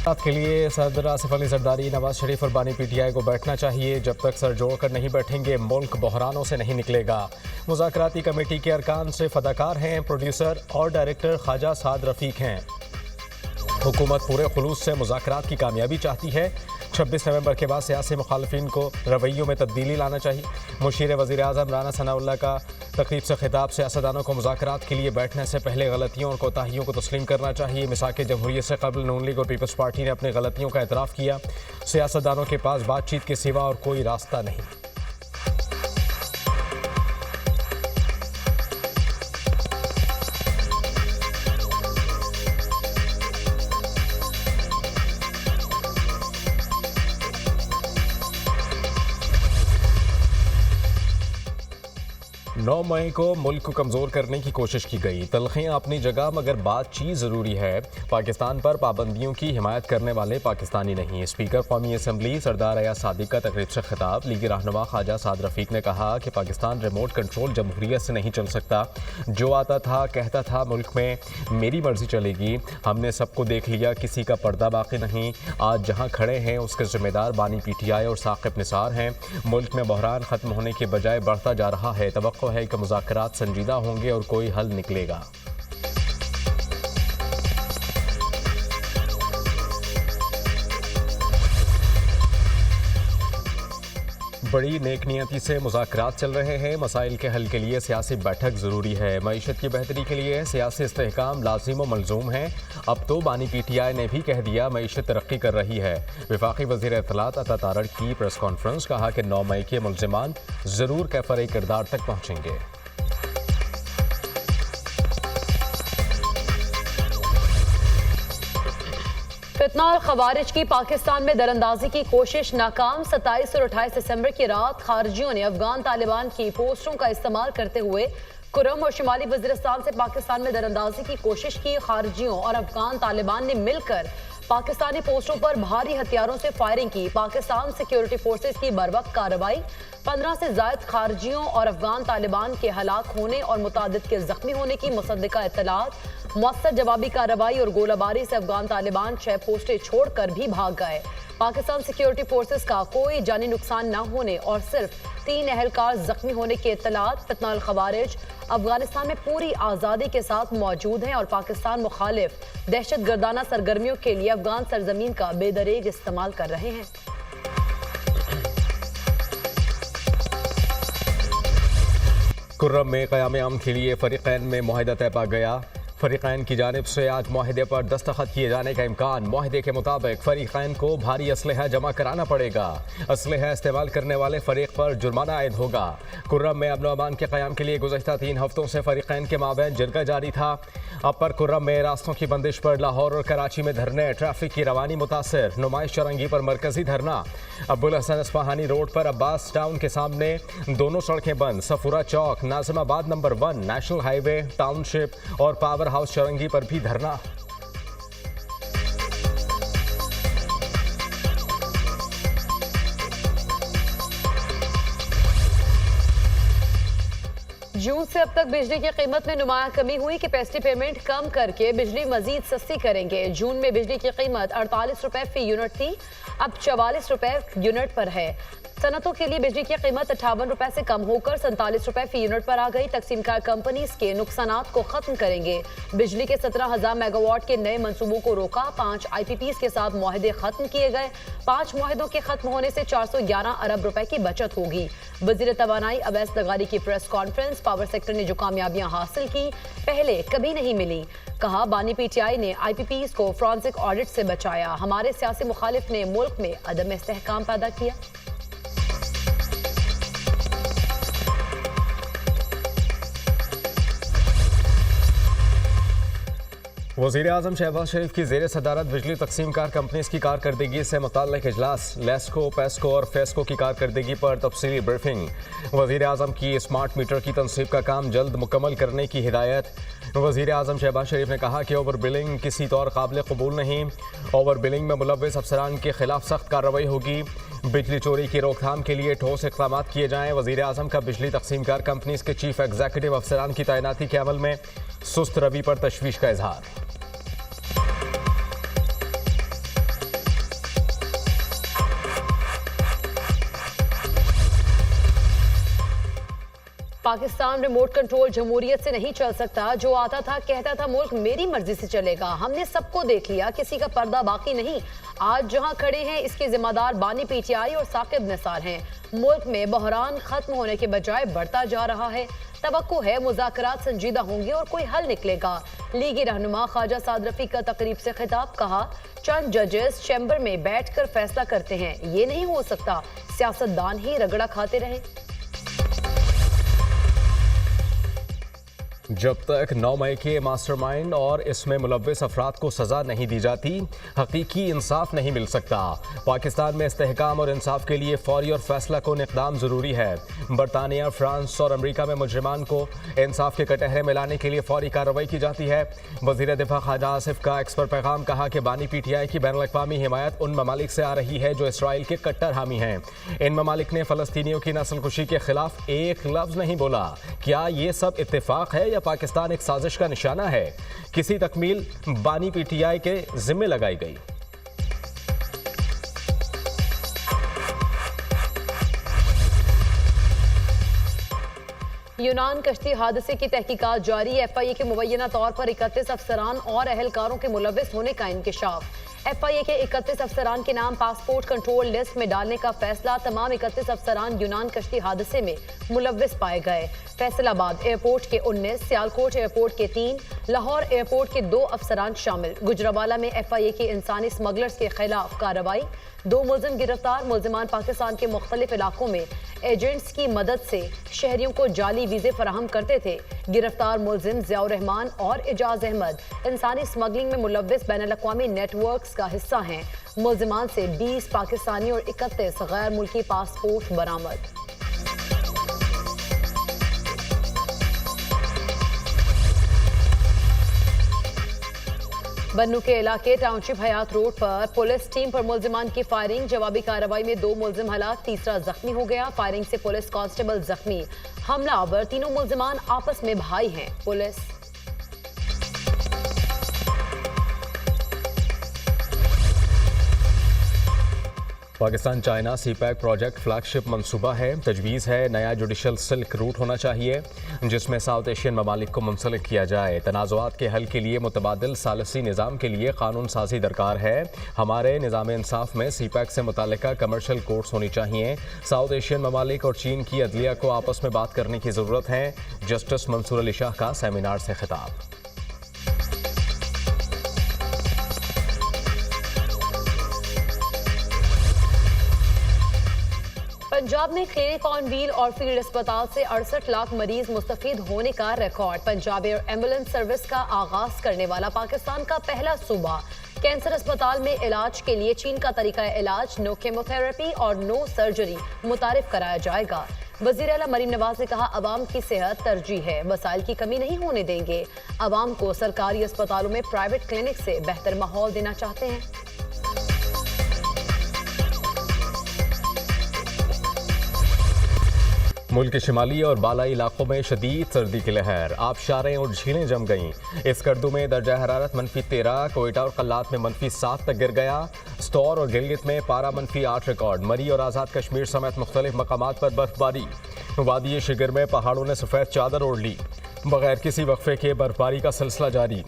बात के लिए सदर आसिफ अली जरदारी, नवाज शरीफ और बानी पीटीआई को बैठना चाहिए। जब तक सर जोड़कर नहीं बैठेंगे मुल्क बहरानों से नहीं निकलेगा। मुज़ाकराती कमेटी के अरकान सिर्फ अदाकार हैं, प्रोड्यूसर और डायरेक्टर ख्वाजा साद रफीक हैं। हुकूमत पूरे खुलूस से मुज़ाकरात की कामयाबी चाहती है। 26 नवंबर के बाद सियासी मुखालफिन को रवैयों में तब्दीली लाना चाहिए। मुशीर वज़ीर आज़म राना सनाउल्लाह का तकरीब से खिताब, सियासतदानों को मुज़ाकरात के लिए बैठने से पहले गलतियों और कोताहियों को तस्लीम करना चाहिए। मिसाक जमहूरियत से कबल नून लीग और पीपल्स पार्टी ने अपनी गलतियों का एतराफ़ किया। सियासतदानों के पास बातचीत के सिवा और कोई रास्ता नहीं। नौ मई को मुल्क को कमज़ोर करने की कोशिश की गई। तलखियाँ अपनी जगह, मगर बातचीत ज़रूरी है। पाकिस्तान पर पाबंदियों की हिमायत करने वाले पाकिस्तानी नहीं। स्पीकर कौमी असम्बली सरदार अयाज सादिक का तकरीब से खिताब। लीगी रहनुमा ख्वाजा साद रफीक ने कहा कि पाकिस्तान रिमोट कंट्रोल जमहूरियत से नहीं चल सकता। जो आता था कहता था मुल्क में मेरी मर्जी चलेगी। हमने सबको देख लिया, किसी का पर्दा बाकी नहीं। आज जहाँ खड़े हैं उसके जिम्मेदार बानी पीटीआई और साकिब निसार हैं। मुल्क में बहरान ख़त्म होने के बजाय बढ़ता जा रहा है। तवक्को है कि मुज़ाकरात संजीदा होंगे और कोई हल निकलेगा। बड़ी नेकनियती से मुज़ाकरात चल रहे हैं। मसाइल के हल के लिए सियासी बैठक ज़रूरी है। मईशत की बेहतरी के लिए सियासी इस्तेहकाम लाजिम व मलजूम है। अब तो बानी पीटीआई ने भी कह दिया मईशत तरक्की कर रही है। वफाकी वज़ीर इत्तलात अता तारड़ की प्रेस कॉन्फ्रेंस, कहा कि 9 मई के मुलज़िमान ज़रूर कैफर किरदार तक पहुँचेंगे। फितना और खवारिज की पाकिस्तान में दरअंदाजी की कोशिश नाकाम। 27 और 28 दिसंबर की रात खारजियों ने अफगान तालिबान की पोस्टरों का इस्तेमाल करते हुए कुरम और शिमाली वजीरिस्तान से पाकिस्तान में दरअंदाजी की कोशिश की। खारजियों और अफगान तालिबान ने मिलकर पाकिस्तानी पोस्टों पर भारी हथियारों से फायरिंग की। पाकिस्तान सिक्योरिटी फोर्सेस की बरवक्त कार्रवाई 15 से ज्यादा खारजियों और अफगान तालिबान के हलाक होने और मुतादिद के जख्मी होने की मुसद्दिका इत्तलात। मौसर जवाबी कार्रवाई और गोलाबारी से अफगान तालिबान 6 पोस्टें छोड़कर भी भाग गए। पाकिस्तान सिक्योरिटी फोर्सेस का कोई जानी नुकसान न होने और सिर्फ 3 अहलकार जख्मी होने की इत्तलात। फितना और खवारिज अफगानिस्तान में पूरी आज़ादी के साथ मौजूद हैं और पाकिस्तान मुखालिफ दहशत गर्दाना सरगर्मियों के लिए अफगान सरजमीन का बेदरेग इस्तेमाल कर रहे हैं। कुर्रम में क़याम अमन के लिए फरीक़ैन में मुआहिदा तय पा गया। फरीक़ैन की जानिब से आज मुआहिदे पर दस्तखत किए जाने का इम्कान। मुआहिदे के मुताबिक फरीक़ैन को भारी असलहा जमा कराना पड़ेगा। असलहा इस्तेमाल करने वाले फरीक पर जुर्माना आयद होगा। कुर्रम में अमन अमान के क़याम के लिए गुज़श्ता 3 हफ्तों से फरीक़ैन के माबैन जरगा जारी था। अब पर कुर्रम में रास्तों की बंदिश पर लाहौर और कराची में धरने, ट्रैफिक की रवानी मुतासर। नुमाइश चरंगी पर मरकजी धरना। अब्बुल हसन अस्फहानी रोड पर अब्बास टाउन के सामने दोनों सड़कें बंद। Safoora Chowk, Nazimabad number 1, national highway, township और पावर हाउस चरंगी पर भी धरना। जून से अब तक बिजली की कीमत में नुमाया कमी हुई। कैपेसिटी पेमेंट कम करके बिजली मजीद सस्ती करेंगे। जून में बिजली की कीमत 48 रुपए फी यूनिट थी, अब 44 रुपए यूनिट पर है। सनतों के लिए बिजली की कीमत 58 रुपए से कम होकर 47 रुपए फी यूनिट पर आ गई। तकसीमकार कंपनीज के नुकसानात को खत्म करेंगे। बिजली के 17,000 मेगावाट के नए मंसूबों को रोका। 5 IPPs के साथ मुआहदे खत्म किए गए। 5 मुआहदों के खत्म होने से 411 अरब रुपए की बचत होगी। वजीर तवानाई अवैस लगारी की प्रेस कॉन्फ्रेंस। पावर सेक्टर ने जो कामयाबियां हासिल की पहले कभी नहीं मिली। कहा बानी पीटीआई ने IPPs को फॉरेंसिक ऑडिट से बचाया। हमारे सियासी मुखालिफ ने मुल्क में अदम इस्तेहकाम पैदा किया। वज़ीर आज़म शहबाज शरीफ की ज़ेर सदारत बिजली तकसीमकार कंपनीज की कारकर्दगी से मुताल्लिक़ इजलास। लेस्को, पेस्को और फेस्को की कारकर्दगी पर तफसीली ब्रीफिंग। वज़ीर आज़म की स्मार्ट मीटर की तनसीब का काम जल्द मुकम्मल करने की हिदायत। वज़ीर आज़म शहबाज शरीफ ने कहा कि ओवर बिलिंग किसी तौर काबिल कबूल नहीं। ओवर बिलिंग में मुलव्वस अफसरान के खिलाफ सख्त कार्रवाई होगी। बिजली चोरी की रोकथाम के लिए ठोस इक़दाम किए जाएँ। वज़ीर आज़म का बिजली तकसीमकार कंपनीज के चीफ एग्जीक्यूटिव अफसरान की तैनाती के अमल में सुस्त रवि पर तशवीश का इजहार। पाकिस्तान रिमोट कंट्रोल जमहूरियत से नहीं चल सकता। जो आता था कहता था मुल्क मेरी मर्जी से चलेगा। हमने सबको देख लिया, किसी का पर्दा बाकी नहीं। आज जहां खड़े हैं इसके जिम्मेदार बानी पीटीआई और साकिब निसार हैं। मुल्क में बहरान खत्म होने के बजाय बढ़ता जा रहा है। तवक्को है मुज़ाकरात संजीदा होंगे और कोई हल निकलेगा। लीगी रहनुमा ख्वाजा साद रफी का तकरीब से खिताब, कहा चंद जजेस चैम्बर में बैठकर फैसला करते हैं, ये नहीं हो सकता सियासतदान ही रगड़ा खाते रहे। जब तक 9 मई के मास्टरमाइंड और इसमें मुलव्विस अफराद को सजा नहीं दी जाती, हकीकी इंसाफ नहीं मिल सकता। पाकिस्तान में इस्तेहकाम और इंसाफ के लिए फौरी और फैसला कुन इक़दाम ज़रूरी है। बरतानिया, फ्रांस और अमरीका में मुजरिमान को इंसाफ के कटहरे में लाने के लिए फौरी कार्रवाई की जाती है। वज़ीर दिफा ख्वाजा आसिफ का एक्सपर पैगाम, कहा कि बानी पीटीआई की बैनुल-अक़वामी हिमायत उन ममालिक से आ रही है जो इसराइल के कट्टर हामी हैं। इन ममालिक ने फ़लस्तीनियों की नस्लकुशी के खिलाफ एक लफ्ज़ नहीं बोला। क्या ये सब इत्तेफाक है या पाकिस्तान एक साजिश का निशाना है? किसी तकमील बानी पीटीआई के जिम्मे लगाई गई। यूनान कश्ती हादसे की तहकीकात जारी। एफआईए के मुबैना तौर पर 31 अफसरान और अहलकारों के मुलव्विस होने का इंकशाफ। एफआईए के 31 अफसरान के नाम पासपोर्ट कंट्रोल लिस्ट में डालने का फैसला। तमाम 31 अफसरान यूनान कश्ती हादसे में मुलव्विस पाए गए। फैसलाबाद एयरपोर्ट के 19, सियालकोट एयरपोर्ट के 3, लाहौर एयरपोर्ट के 2 अफसरान शामिल। गुजरावाला में एफआईए के इंसानी स्मगलर्स के खिलाफ कार्रवाई। 2 मुलजिम गिरफ्तार। मुलजिमान पाकिस्तान के मुख्तलिफ इलाकों में एजेंट्स की मदद से शहरियों को जाली वीजे फराहम करते थे। गिरफ्तार मुलजिम ज़ियाउर रहमान और एजाज अहमद इंसानी स्मगलिंग में मुलव्विस बैनुल-अक़वामी नेटवर्क्स का हिस्सा हैं। मुलजिमान से 20 पाकिस्तानी और 31 गैर मुल्की पासपोर्ट बरामद। बन्नू के इलाके टाउनशिप हयात रोड पर पुलिस टीम पर मुलजिमान की फायरिंग। जवाबी कार्रवाई में 2 मुलजिम हलाक, तीसरा जख्मी हो गया। फायरिंग से पुलिस कांस्टेबल जख्मी। हमलावर तीनों मुलजिमान आपस में भाई हैं। Police Pakistan China CPEC project flagship मंसूबा है। तजवीज़ है नया जुडिशल सिल्क रूट होना चाहिए जिसमें साउथ एशियन ममालिक को मुंसलिक किया जाए। तनाज़ुआत के हल के लिए मुतबादिल सालसी निज़ाम के लिए कानून साजी दरकार है। हमारे निज़ाम इंसाफ में सीपैक से मुताल्लिका कमर्शियल कोर्ट्स होनी चाहिए। साउथ एशियन ममालिक और चीन की अदलिया को आपस में बात करने की ज़रूरत है। जस्टिस मंसूर अली शाह का सेमिनार से खिताब। पंजाब में क्लिनिक ऑन व्हील और फील्ड अस्पताल से 68 लाख मरीज मुस्तफीद होने का record. Punjab air ambulance service का आगाज करने वाला पाकिस्तान का पहला सूबा। कैंसर अस्पताल में इलाज के लिए चीन का तरीका इलाज, नो केमोथेरेपी और नो सर्जरी मुतारिफ कराया जाएगा। वज़ीर आला मरीम नवाज ने कहा अवाम की सेहत तरजीह है, वसाइल की कमी नहीं होने देंगे। अवाम को सरकारी अस्पतालों में प्राइवेट क्लिनिक से बेहतर माहौल देना चाहते हैं। मुल्क के शिमाली और बालाई इलाकों में शदीद सर्दी की लहर। आबशारें और झीलें जम गईं। स्कर्दू में दर्जा हरारत -13, कोयटा और कल्लात में -7 तक गिर गया। स्तौर और गिलगित में पारा -8 रिकॉर्ड। मरी और आज़ाद कश्मीर समेत मुख्तलिफ मकामात पर बर्फबारी। वादी शिगर में पहाड़ों ने सफ़ेद चादर ओढ़ ली। बगैर किसी वक्फे के बर्फबारी का सिलसिला जारी।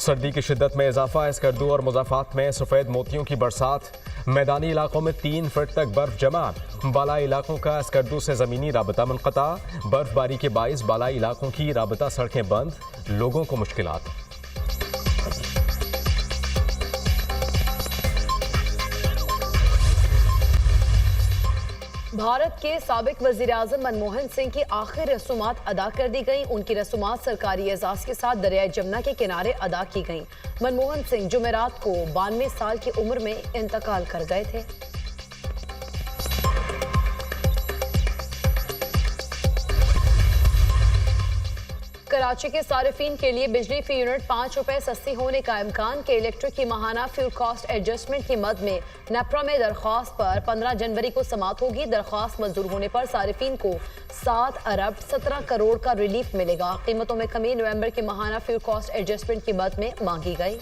सर्दी की शिद्दत में इजाफा। स्कर्दू और मुज़ाफ़ात में सफ़ेद मोतियों की बरसात। मैदानी इलाकों में 3 फीट तक बर्फ जमा। बालाई इलाकों का स्कर्दू से ज़मीनी राबता मुनक़ता। बर्फबारी के बाइस बालाई इलाकों की राबता सड़कें बंद, लोगों को मुश्किलात। भारत के साबिक वजीर आजम मनमोहन सिंह की आखिर रसूमात अदा कर दी गई। उनकी रसूमात सरकारी एजाज के साथ दरियाए जमुना के किनारे अदा की गई। मनमोहन सिंह जुमेरात को 92 साल की उम्र में इंतकाल कर गए थे। कराची के सारिफीन के लिए बिजली फी यूनिट 5 रुपए सस्ती होने का इम्कान। के इलेक्ट्रिक की माहाना फ्यूल कॉस्ट एडजस्टमेंट की मद में नेपरा में दरख्वास्त पर 15 जनवरी को समाप्त होगी। दरख्वास्त मंजूर होने पर सारिफीन को 7 अरब 17 करोड़ का रिलीफ मिलेगा। कीमतों में कमी नवंबर के माहाना फ्यूल कॉस्ट एडजस्टमेंट की मद में मांगी गई।